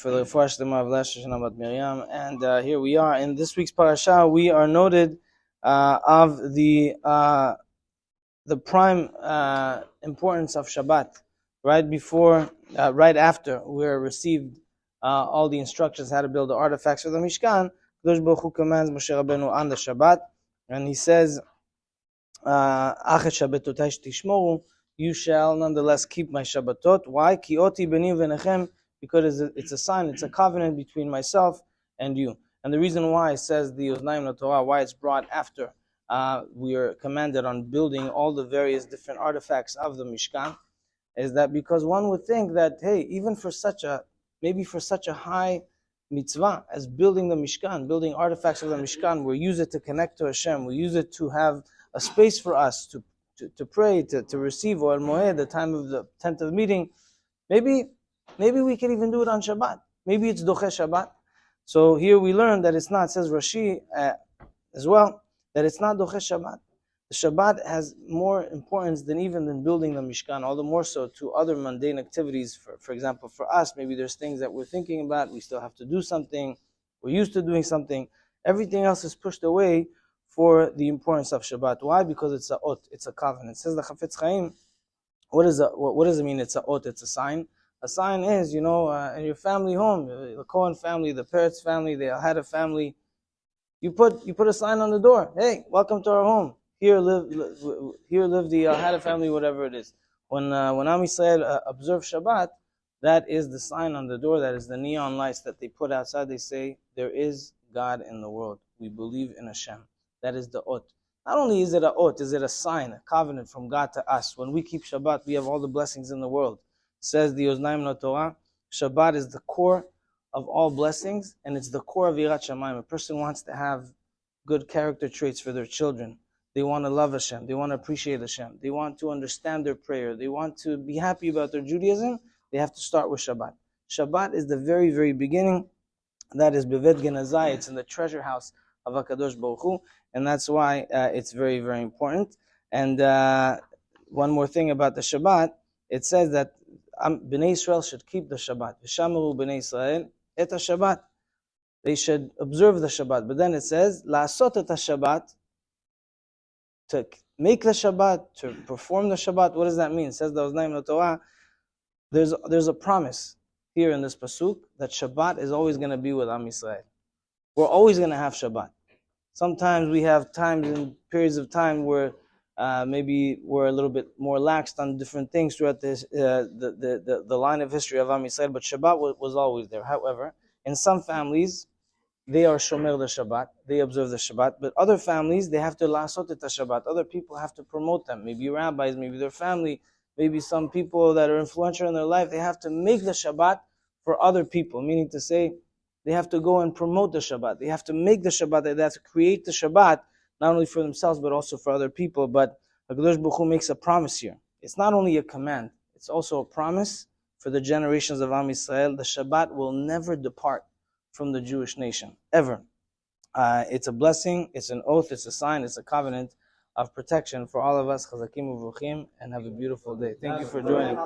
For the Refuah Shlema of Lesha Shana Bat Miriam, and here we are in this week's parasha. We are noted of the prime importance of Shabbat. Right after we received all the instructions how to build the artifacts for the Mishkan, Kadosh Baruch Hu commands Moshe Rabbeinu on the Shabbat, and he says, "Achet Shabbatotai tishmoru." You shall nonetheless keep my Shabbatot. Why? Ki oti beni v'nechem. Because it's a sign, it's a covenant between myself and you. And the reason why it says the Oznaim LaTorah, why it's brought after we are commanded on building all the various different artifacts of the Mishkan, is that because one would think that, hey, even for such a high mitzvah as building the Mishkan, building artifacts of the Mishkan, we use it to connect to Hashem, we use it to have a space for us to pray, to receive Oel Moed, the time of the tent of meeting. Maybe we can even do it on Shabbat. Maybe it's Doche Shabbat. So here we learn that it's not, it says Rashi as well, that it's not Doche Shabbat. The Shabbat has more importance than building the Mishkan, all the more so to other mundane activities. For example, for us, maybe there's things that we're thinking about, we still have to do something, we're used to doing something. Everything else is pushed away for the importance of Shabbat. Why? Because it's a ot, it's a covenant. It says the Chafetz Chaim, what does it mean it's a ot, it's a sign? A sign is, in your family home, the Cohen family, the Peretz family, the Al-Hada family, you put a sign on the door. Hey, welcome to our home. Here live the Al-Hada family, whatever it is. When Am Yisrael observe Shabbat, that is the sign on the door. That is the neon lights that they put outside. They say there is God in the world. We believe in Hashem. That is the ot. Not only is it a ot, is it a sign, a covenant from God to us. When we keep Shabbat, we have all the blessings in the world. Says the Oznaim LaTorah, Shabbat is the core of all blessings, and it's the core of Yirat Shamayim. A person wants to have good character traits for their children. They want to love Hashem. They want to appreciate Hashem. They want to understand their prayer. They want to be happy about their Judaism. They have to start with Shabbat. Shabbat is the very, very beginning. That is Bevet Genazai. It's in the treasure house of HaKadosh Baruch Hu, and that's why it's very, very important. And one more thing about the Shabbat, it says that Bnei Israel should keep the Shabbat. V'shameru Bnei Israel et Shabbat. They should observe the Shabbat. But then it says, La'asot et Shabbat, to make the Shabbat, to perform the Shabbat. What does that mean? It says the Oznaim LaTorah. There's a promise here in this pasuk that Shabbat is always going to be with Am Yisrael. We're always going to have Shabbat. Sometimes we have times and periods of time where maybe we're a little bit more laxed on different things throughout this, the line of history of Am Yisrael, but Shabbat was always there. However, in some families, they are shomer the Shabbat, they observe the Shabbat, but other families, they have to la'asot et Shabbat. Other people have to promote them, maybe rabbis, maybe their family, maybe some people that are influential in their life, they have to make the Shabbat for other people, meaning to say, they have to go and promote the Shabbat. They have to make the Shabbat, they have to create the Shabbat, not only for themselves, but also for other people. But HaKadosh Baruch Hu makes a promise here. It's not only a command, it's also a promise for the generations of Am Yisrael. The Shabbat will never depart from the Jewish nation, ever. It's a blessing, it's an oath, it's a sign, it's a covenant of protection for all of us. Chazakim uvruchim, and have a beautiful day. Thank you for joining.